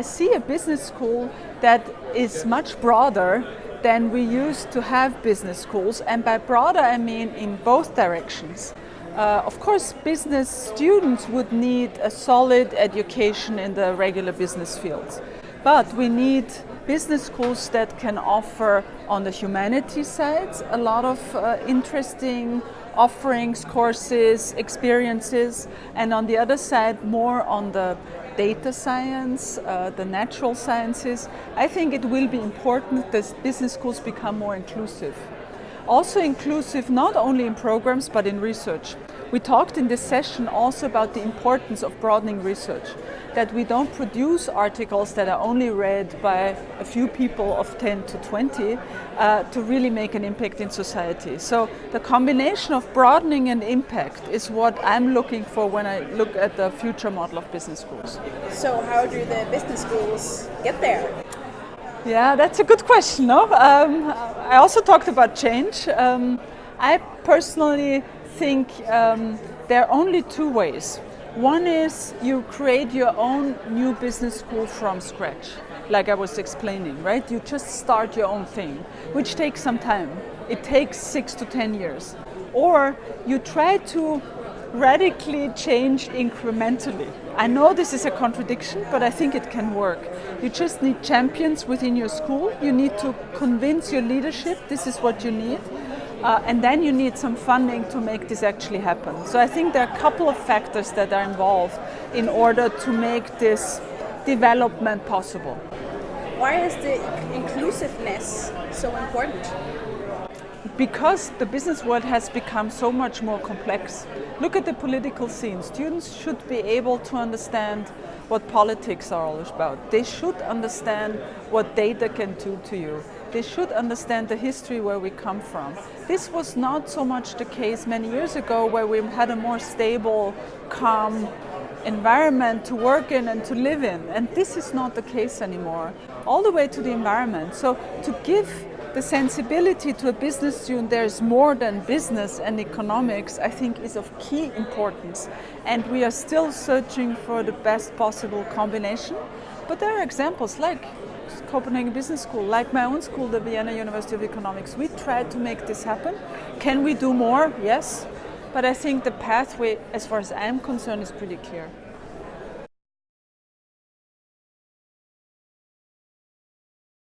I see a business school that is much broader than we used to have business schools, and by broader I mean in both directions. Of course, business students would need a solid education in the regular business fields, but we need business schools that can offer on the humanities side a lot of interesting offerings, courses, experiences, and on the other side more on the data science, the natural sciences. I think it will be important that business schools become more inclusive. Also inclusive not only in programs but in research. We talked in this session also about the importance of broadening research, that we don't produce articles that are only read by a few people of 10 to 20 to really make an impact in society. So the combination of broadening and impact is what I'm looking for when I look at the future model of business schools. So how do the business schools get there? Yeah, that's a good question. No? I also talked about change. I personally think there are only two ways. One is you create your own new business school from scratch, like I was explaining, right? You just start your own thing, which takes some time. It takes 6 to 10 years. Or you try to radically change incrementally. I know this is a contradiction, but I think it can work. You just need champions within your school. You need to convince your leadership this is what you need. And then you need some funding to make this actually happen. So I think there are a couple of factors that are involved in order to make this development possible. Why is the inclusiveness so important? Because the business world has become so much more complex. Look at the political scene. Students should be able to understand what politics are all about. They should understand what data can do to you. They should understand the history where we come from. This was not so much the case many years ago, where we had a more stable, calm environment to work in and to live in. And this is not the case anymore, all the way to the environment. So to give the sensibility to a business student there is more than business and economics, I think is of key importance. And we are still searching for the best possible combination. But there are examples like Copenhagen Business School, like my own school, the Vienna University of Economics. We tried to make this happen. Can we do more? Yes. But I think the pathway, as far as I'm concerned, is pretty clear.